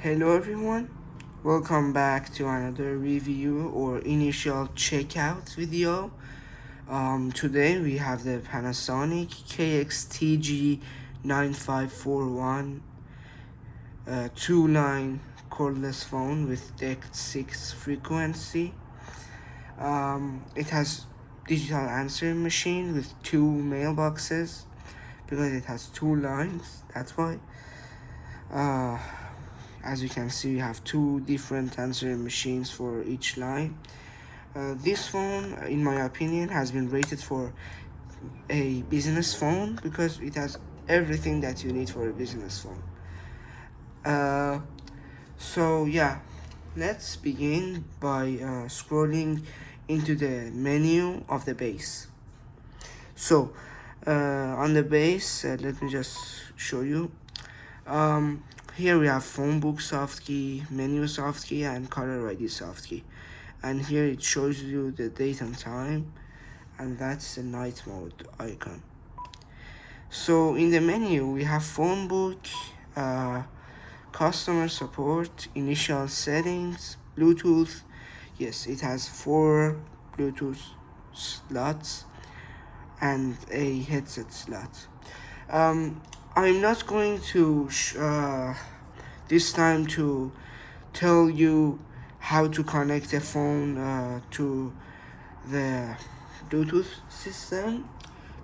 Hello everyone, welcome back to another review or initial checkout video. Today we have the Panasonic KX-TG9541 2-line cordless phone with DECT6 frequency. It has digital answering machine with 2 mailboxes because it has 2 lines, that's why. As you can see, we have 2 different answering machines for each line. This phone, in my opinion, has been rated for a business phone because it has everything that you need for a business phone. So yeah, let's begin by scrolling into the menu of the base. So on the base, let me just show you. Here we have phone book soft key, menu soft key, and caller ID soft key. And here it shows you the date and time, and that's the night mode icon. So in the menu we have phone book, customer support, initial settings, Bluetooth. Yes, it has 4 Bluetooth slots and a headset slot. I'm not going to this time to tell you how to connect a phone to the Bluetooth system,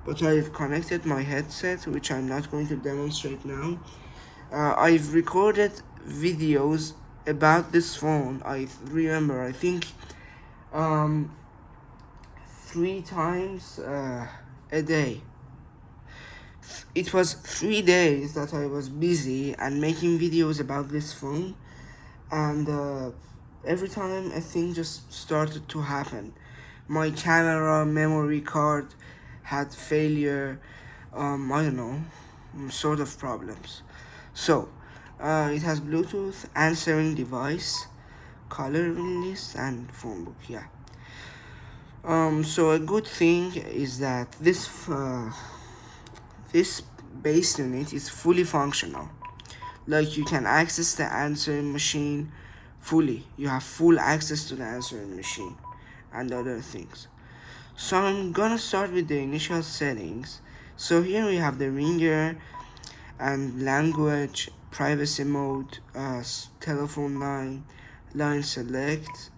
but I've connected my headset, which I'm not going to demonstrate now. I've recorded videos about this phone. I remember, I think 3 times a day. It was 3 days that I was busy and making videos about this phone, and every time a thing just started to happen. My camera memory card had failure, I don't know, sort of problems. So it has Bluetooth, answering device, color list, and phone book. Yeah. So a good thing is that this base unit is fully functional. Like, you can access the answering machine fully. You have full access to the answering machine and other things. So I'm gonna start with the initial settings. So here we have the ringer and language, privacy mode, telephone line select.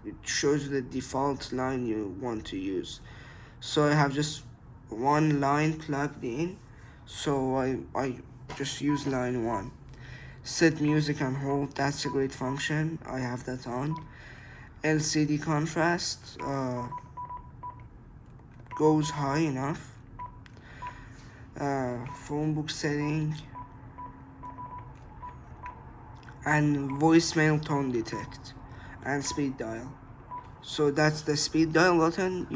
It shows the default line you want to use. So I have just one line plugged in, so I just use line 1. Set music and hold, that's a great function, I have that on. LCD contrast goes high enough. Phone book setting and voicemail tone detect and speed dial. So that's the speed dial button.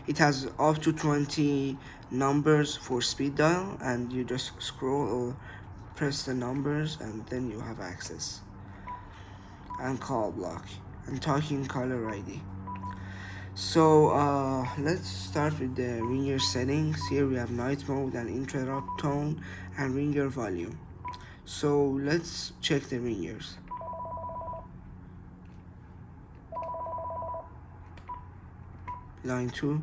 It has up to 20 numbers for speed dial, and you just scroll or press the numbers and then you have access. And call block and talking caller ID. So let's start with the ringer settings. Here we have night mode and interrupt tone and ringer volume. So let's check the ringers. Line 2.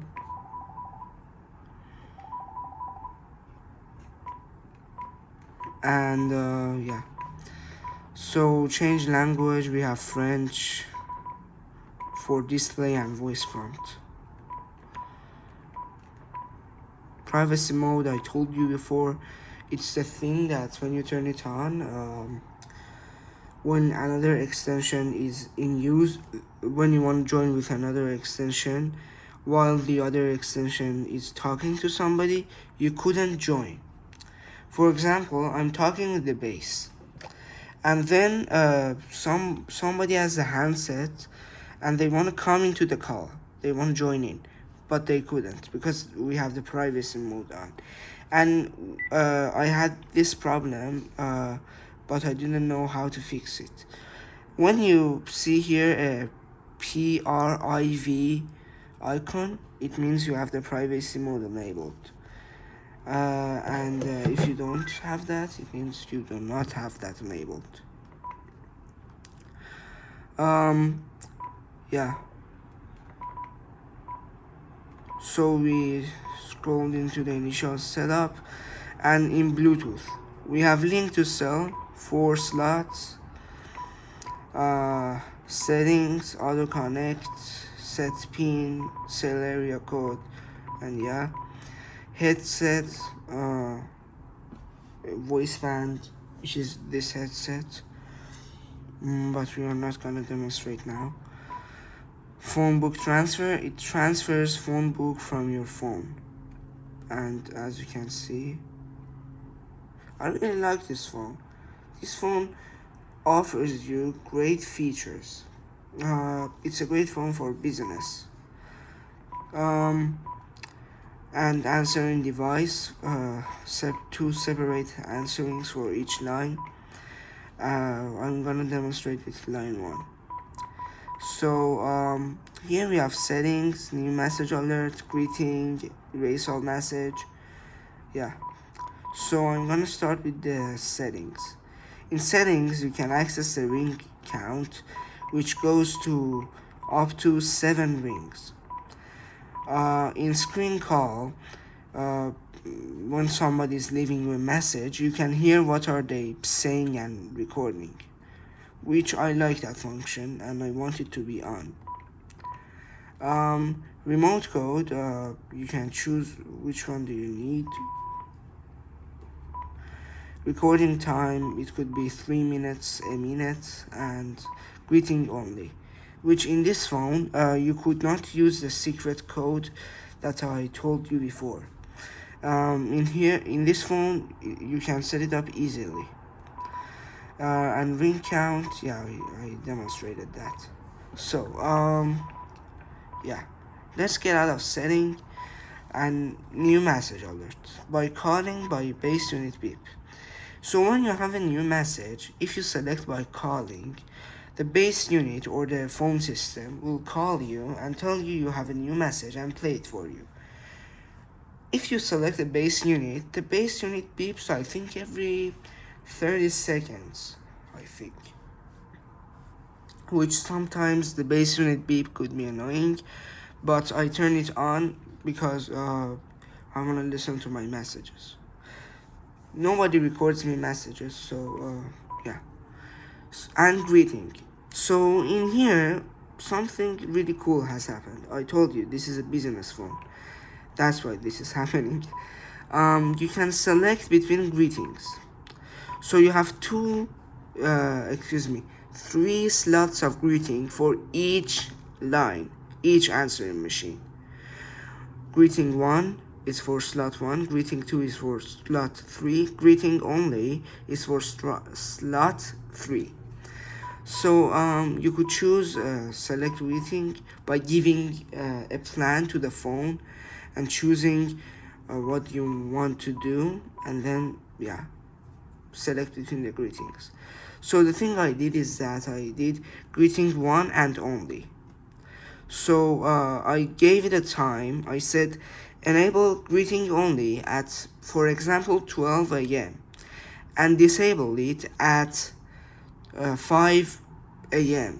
And yeah. So change language, we have French for display and voice prompt. Privacy mode, I told you before, it's the thing that when you turn it on, when another extension is in use, when you want to join with another extension while the other extension is talking to somebody, you couldn't join. For example, I'm talking with the base, and then somebody has a handset and they want to come into the call, they want to join in, but they couldn't because we have the privacy mode on. And I had this problem, but I didn't know how to fix it. When you see here a PRIV icon, it means you have the privacy mode enabled. And if you don't have that, it means you do not have that enabled. Yeah, so we scrolled into the initial setup, and in Bluetooth we have Link2Cell, 4 slots, settings, auto connect, set pin, cell area code, and yeah, headset, voice band, which is this headset, but we are not gonna demonstrate now. Phone book transfer, it transfers phone book from your phone, and as you can see, I really like this phone. This phone offers you great features. It's a great phone for business. Um, and answering device, two separate answerings for each line. I'm gonna demonstrate with line 1. So here we have settings, new message alert, greeting, erase all message. Yeah, so I'm gonna start with the settings. In settings, you can access the ring count, which goes to up to 7 rings. In screen call, when somebody is leaving you a message, you can hear what are they saying and recording, which I like that function and I want it to be on. Remote code, you can choose which one do you need. Recording time, it could be 3 minutes, a minute, and greeting only, which in this phone you could not use the secret code that I told you before. In this phone you can set it up easily. And ring count, yeah, I demonstrated that. So yeah, let's get out of setting and new message alert by calling by base unit beep. So when you have a new message, if you select by calling, the base unit or the phone system will call you and tell you you have a new message and play it for you. If you select the base unit beeps, I think every 30 seconds, I think. Which sometimes the base unit beep could be annoying, but I turn it on because I want to listen to my messages. Nobody records me messages, so yeah. And greeting. So in here, something really cool has happened. I told you, this is a business phone. That's why this is happening. You can select between greetings. So you have 3 slots of greeting for each line, each answering machine. Greeting 1 is for slot 1, greeting 2 is for slot 3, greeting only is for slot 3. So you could choose select greeting by giving a plan to the phone and choosing what you want to do, and then yeah, select between the greetings. So the thing I did is that I did greeting 1 and only. So I gave it a time. I said enable greeting only at, for example, 12 a.m. and disable it at 5 a.m.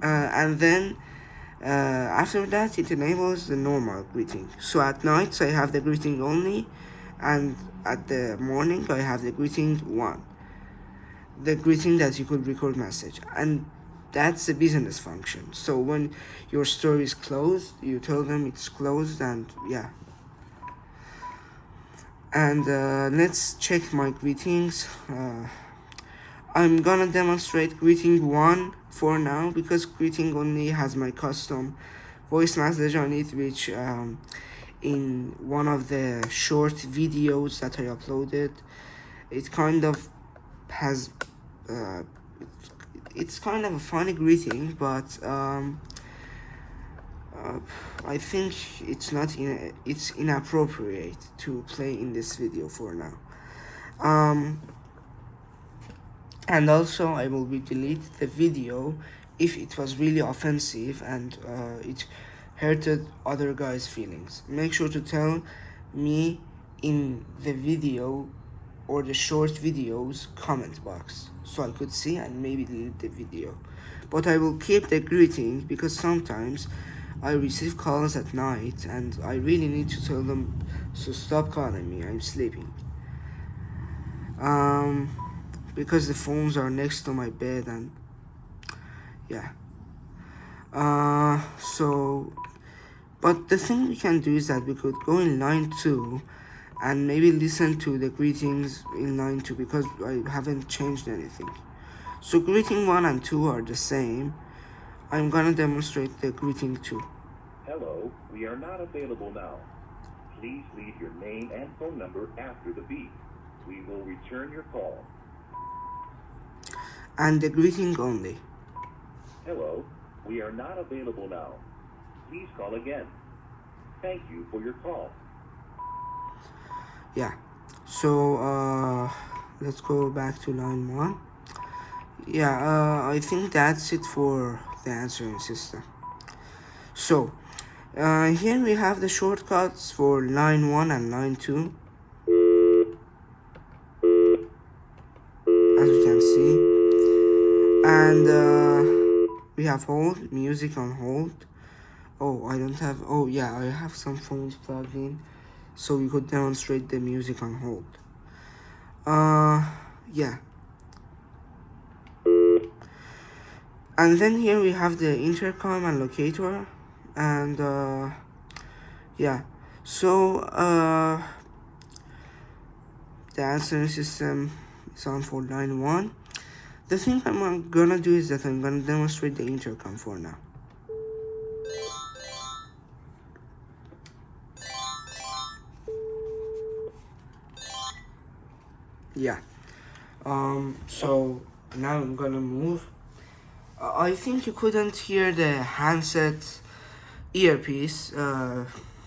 And then after that it enables the normal greeting. So at night I have the greeting only, and at the morning I have the greeting 1, the greeting that you could record message, and that's a business function. So when your store is closed, you tell them it's closed, and yeah. And let's check my greetings. I'm gonna demonstrate greeting 1 for now because greeting only has my custom voice message on it, which in one of the short videos that I uploaded, it kind of has it's kind of a funny greeting, but I think it's inappropriate to play in this video for now. And also I will delete the video if it was really offensive and it hurted other guys' feelings. Make sure to tell me in the video or the short videos comment box so I could see and maybe delete the video. But I will keep the greeting because sometimes I receive calls at night and I really need to tell them to stop calling me, I'm sleeping. Because the phones are next to my bed and yeah. But the thing we can do is that we could go in line 2 and maybe listen to the greetings in line 2 because I haven't changed anything. So greeting 1 and 2 are the same. I'm gonna demonstrate the greeting 2. Hello, we are not available now. Please leave your name and phone number after the beep. We will return your call. And the greeting only. Hello, we are not available now. Please call again. Thank you for your call. Yeah. So let's go back to line 1. Yeah, I think that's it for the answering system. So here we have the shortcuts for line 1 and line 2. As you can see. And we have hold, music on hold. Oh, I don't have, oh yeah, I have some phones plugged in. So we could demonstrate the music on hold. Yeah. And then here we have the intercom and locator. And yeah. So the answering system is on for line 1. The thing I'm gonna do is that I'm gonna demonstrate the intercom for now. Yeah. So now I'm gonna move. I think you couldn't hear the handset earpiece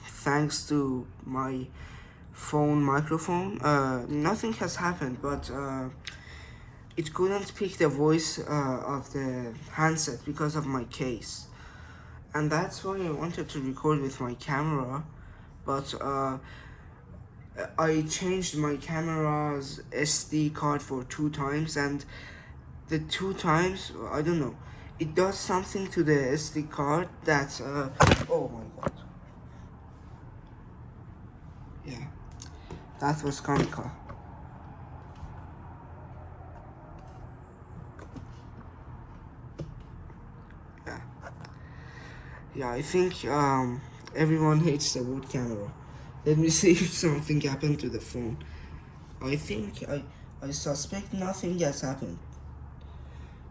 thanks to my phone microphone. Nothing has happened, but it couldn't pick the voice of the handset because of my case. And that's why I wanted to record with my camera, but I changed my camera's SD card for 2 times, and the 2 times, I don't know, it does something to the SD card that, oh my god. Yeah, that was comical. Yeah, I think everyone hates the word camera. Let me see if something happened to the phone. I think I suspect nothing has happened.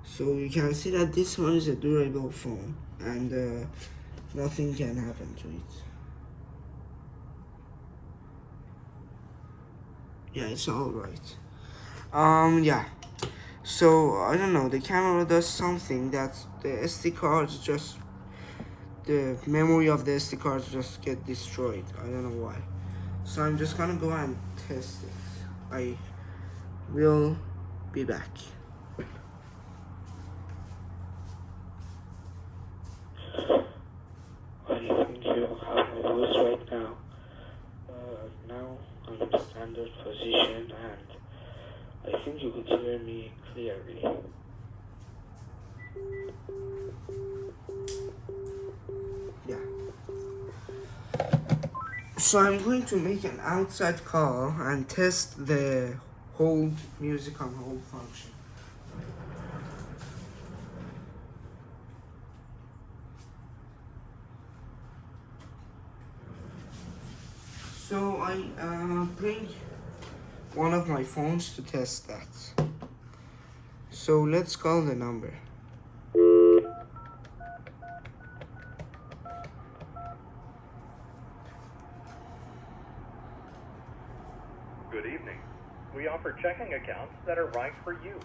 So you can see that this one is a durable phone and nothing can happen to it. Yeah, it's alright. Yeah. So I don't know, the camera does something that the SD cards just, the memory of the SD cards just get destroyed. I don't know why. So I'm just gonna go and test it. I will be back. I think you have my voice right now. Now I'm in standard position and I think you could hear me clearly. Yeah. So I'm going to make an outside call and test the hold music on hold function. So I bring one of my phones to test that. So let's call the number. Good evening. We offer checking accounts that are right for you.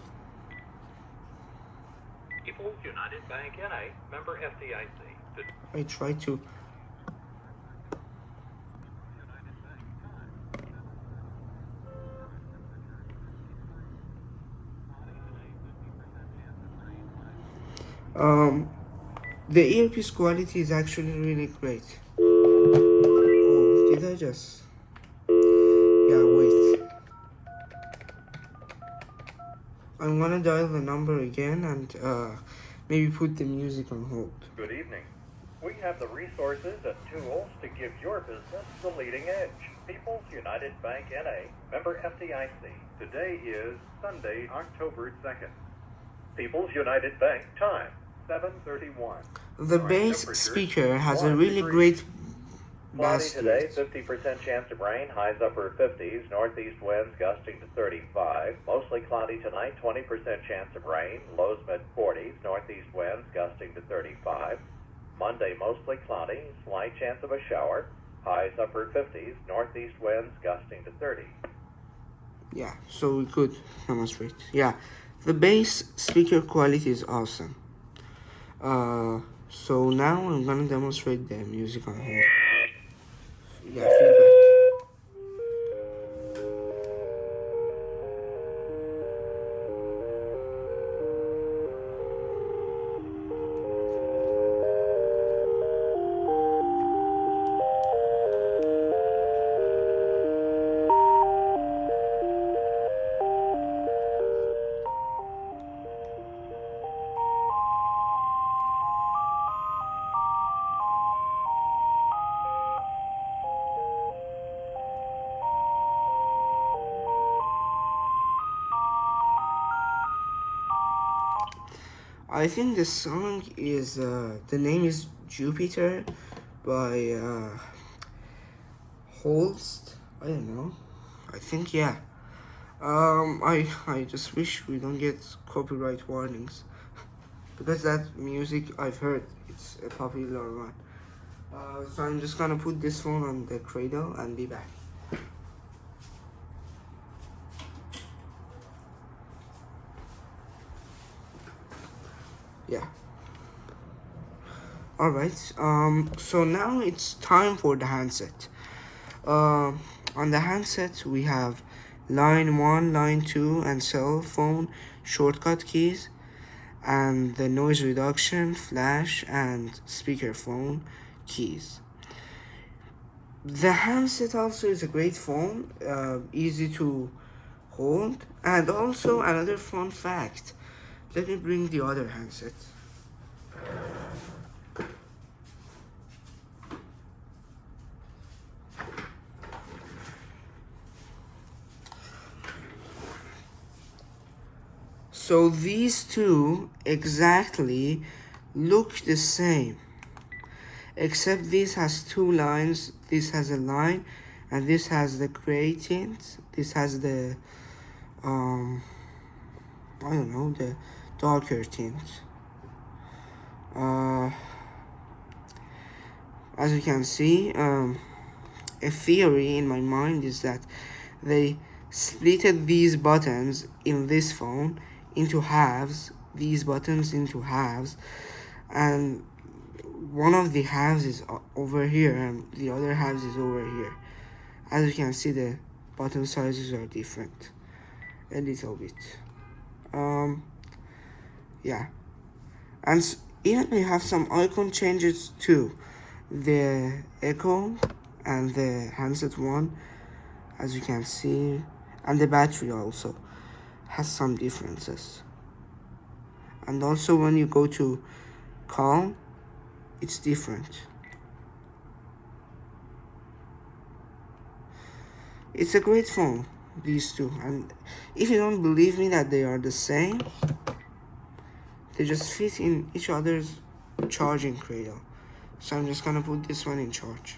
People's United Bank N.A., member FDIC. I try to. The earpiece quality is actually really great. Oh, did I just? Yeah, wait. I'm gonna dial the number again and maybe put the music on hold. Good evening. We have the resources and tools to give your business the leading edge. People's United Bank N.A., member FDIC. Today is Sunday, October 2nd. People's United Bank time, 7:31. The bass speaker has a really great Cloudy bass to today, it. 50% chance of rain, highs upper 50s, northeast winds gusting to 35. Mostly cloudy tonight, 20% chance of rain, lows mid 40s, northeast winds gusting to 35. Monday, mostly cloudy, slight chance of a shower, highs upper 50s, northeast winds gusting to 30. Yeah, so we could demonstrate. Yeah, the bass speaker quality is awesome. So now I'm gonna demonstrate the music on hold. Yeah, feedback. I think the song is the name is Jupiter by Holst. I don't know. I think yeah. I just wish we don't get copyright warnings because that music I've heard it's a popular one. So I'm just gonna put this phone on the cradle and be back. Yeah. Alright, so now it's time for the handset. On the handset we have line 1, line 2 and cell phone shortcut keys and the noise reduction, flash and speakerphone keys. The handset also is a great phone, easy to hold, and also another fun fact. Let me bring the other handset. So these two exactly look the same, except this has two lines, this has a line, and this has the gray tint, this has the, I don't know, the darker tint. As you can see, a theory in my mind is that they splitted these buttons in this phone into halves, these buttons into halves, and one of the halves is over here and the other halves is over here. As you can see, the button sizes are different a little bit. Yeah, and even we have some icon changes too. The echo and the handset one, as you can see, and the battery also has some differences. And also when you go to call, it's different. It's a great phone, these two. And if you don't believe me that they are the same, they just fit in each other's charging cradle. So I'm just gonna put this one in charge.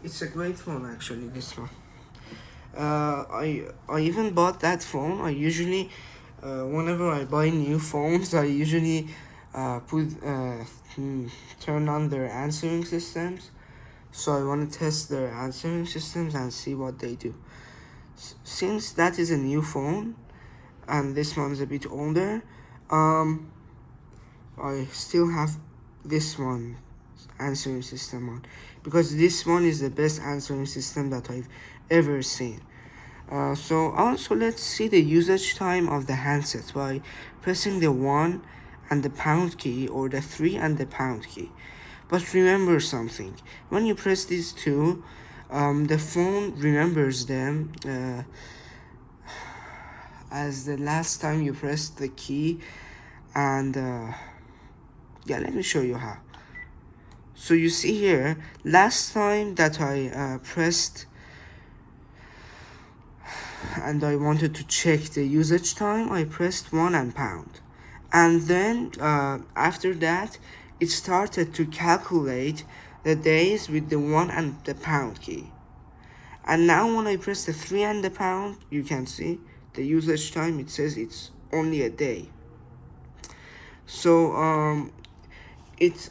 It's a great phone actually, this one. I even bought that phone. I usually, whenever I buy new phones, I usually turn on their answering systems. So I want to test their answering systems and see what they do. Since that is a new phone, and this one's a bit older, I still have this one answering system on, because this one is the best answering system that I've ever seen. So also let's see the usage time of the handset by pressing the 1 and the pound key, or the 3 and the pound key. But remember something, when you press these two, the phone remembers them as the last time you pressed the key. And yeah, let me show you how. So you see here, last time that I pressed and I wanted to check the usage time, I pressed 1 and pound. And then after that, it started to calculate the days with the 1 and the pound key. And now when I press the 3 and the pound, you can see the usage time, it says it's only a day. So it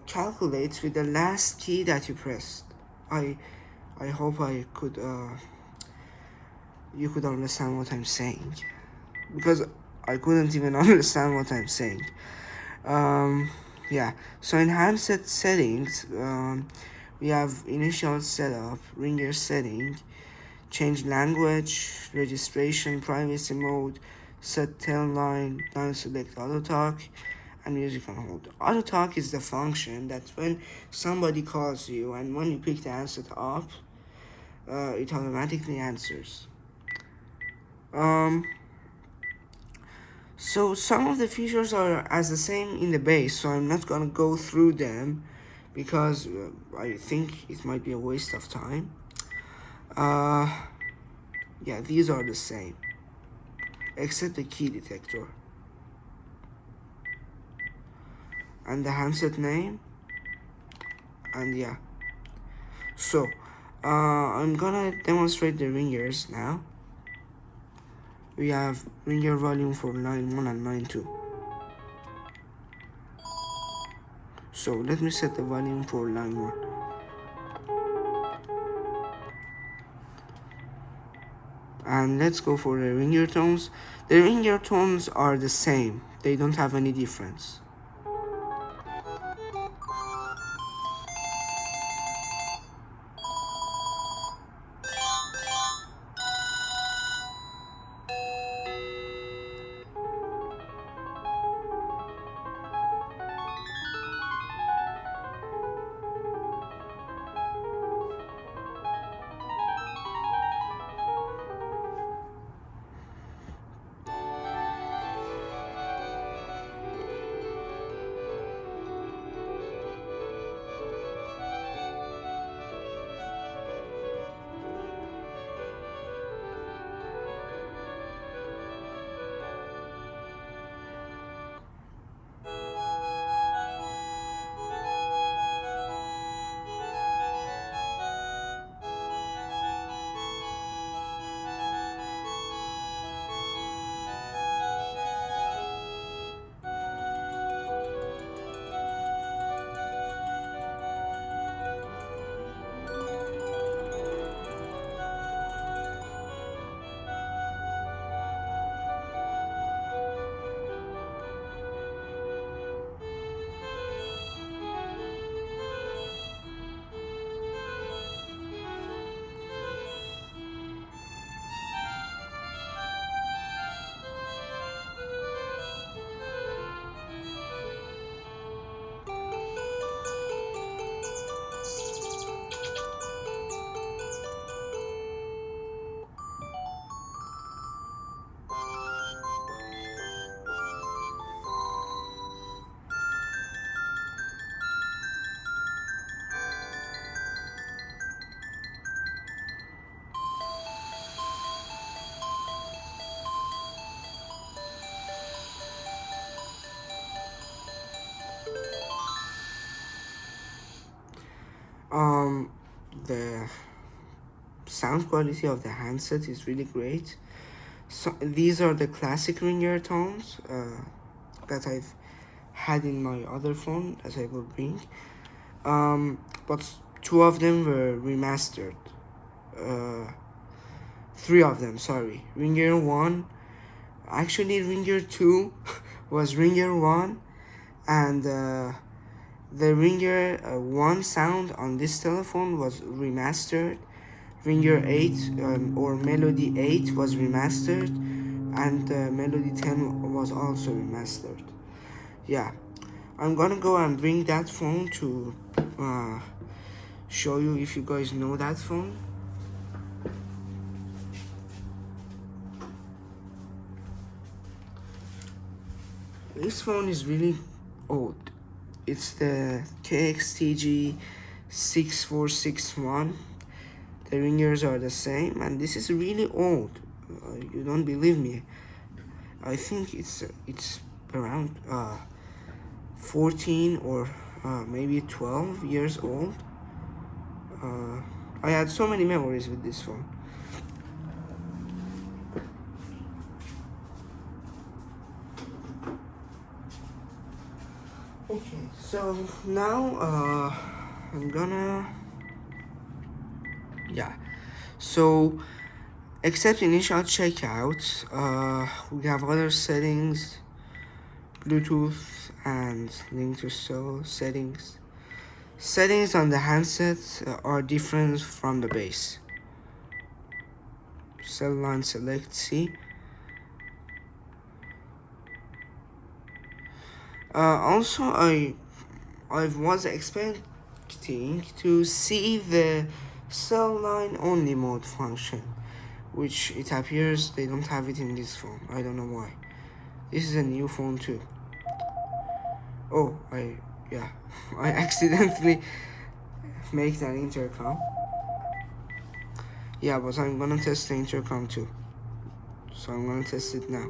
calculates with the last key that you pressed. I hope you could understand what I'm saying, because I couldn't even understand what I'm saying. Yeah, so in handset settings, we have initial setup, ringer setting, change language, registration, privacy mode, set tail line, non-select auto talk, and music on hold. Auto talk is the function that when somebody calls you and when you pick the handset up, it automatically answers. So some of the features are as the same in the base, so I'm not gonna go through them because I think it might be a waste of time. Yeah, these are the same, except the key detector and the handset name, and yeah. So I'm gonna demonstrate the ringers now. We have ringer volume for line 1 and line 2. So let me set the volume for line 1. And let's go for the ringer tones. The ringer tones are the same, they don't have any difference. The sound quality of the handset is really great. So these are the classic ringer tones that I've had in my other phone that I will bring. But 2 of them were remastered. 3 of them, sorry. Ringer 1, actually Ringer 2 was Ringer 1, and the Ringer 1 sound on this telephone was remastered. Ringer 8 or Melody 8 was remastered, and Melody 10 was also remastered. Yeah. I'm gonna go and bring that phone to show you if you guys know that phone. This phone is really old. It's the KX-TG9541. The ringers are the same, and this is really old. You don't believe me? I think it's around 14 or maybe 12 years old. I had so many memories with this phone. Okay, so now I'm gonna, so except initial checkout, we have other settings, Bluetooth and Link2Cell settings. Settings on the handset are different from the base. Cell line select C. Also, I was expecting to see the cell line only mode function, which it appears they don't have it in this phone. I don't know why. This is a new phone too. Oh, I accidentally make an intercom. Yeah, but I'm gonna test the intercom too. So I'm gonna test it now.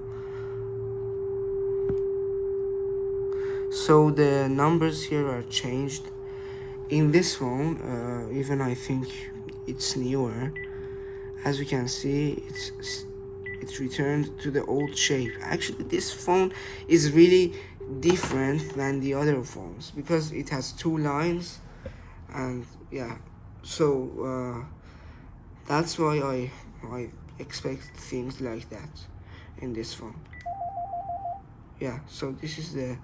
So the numbers here are changed. In this phone, even I think it's newer. As you can see, it's returned to the old shape. Actually, this phone is really different than the other phones because it has two lines, and so that's why I expect things like that in this phone. Yeah, so this is the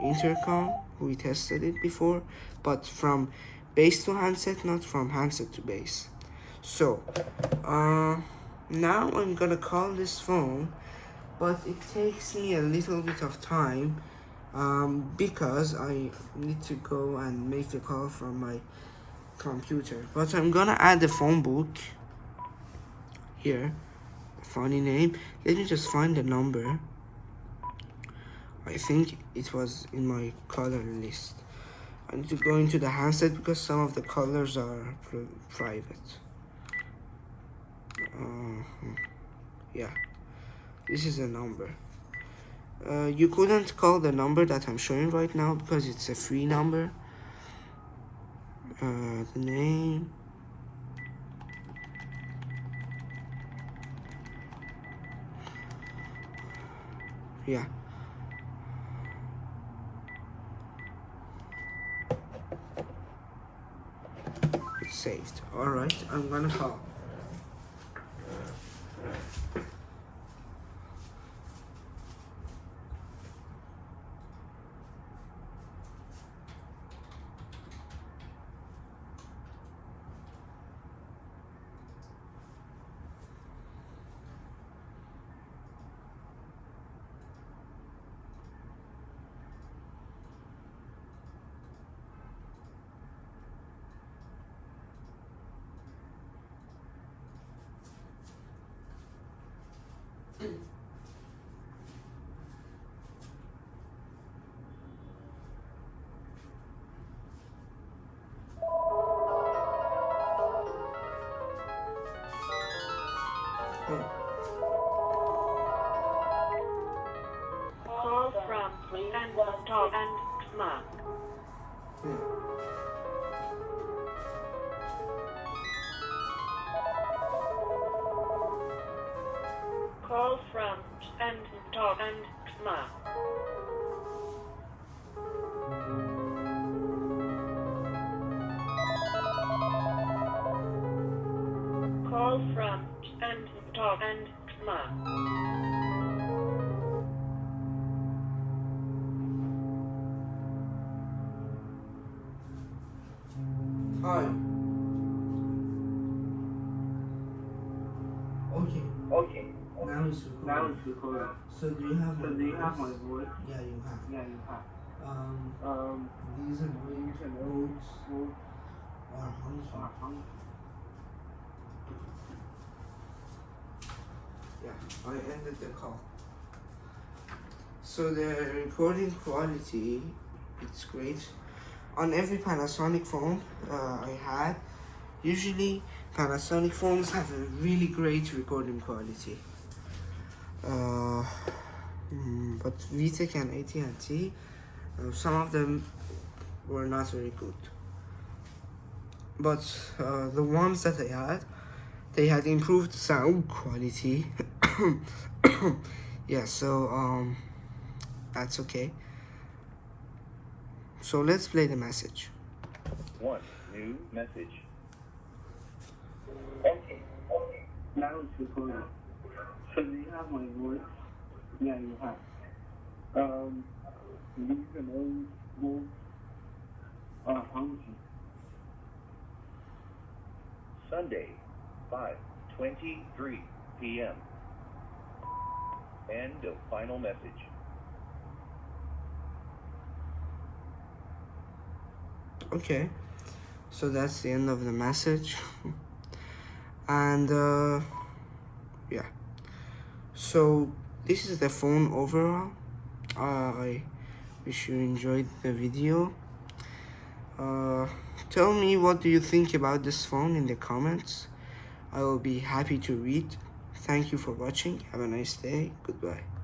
intercom. We tested it before, but from base to handset, not from handset to base. So now I'm gonna call this phone, but it takes me a little bit of time because I need to go and make the call from my computer. But I'm gonna add the phone book here. Funny name. Let me just find the number. I think it was in my color list. I need to go into the handset because some of the colors are private. Yeah, this is a number. You couldn't call the number that I'm showing right now because it's a free number. The name. Yeah. It's saved. Alright, I'm gonna call. Call from and Call from and Call from and Hi. Okay. Now it's recording. So do you have my voice? Yeah, you have. These annoying notes are harmful. Yeah, I ended the call. So the recording quality, it's great. On every Panasonic phone I had, usually Panasonic phones have a really great recording quality. But VTech and AT&T, some of them were not very good. But the ones that I had, they had improved sound quality. Yeah, so that's okay. So let's play the message. One new message. Okay. Now it's recording. So do you have my voice? Yeah, you have. Leave an old function. Sunday, 5:23 p.m. End of final message. Okay, so that's the end of the message. And yeah, so this is the phone overall. I wish you enjoyed the video. Tell me, what do you think about this phone in the comments? I will be happy to read. Thank you for watching. Have a nice day. Goodbye.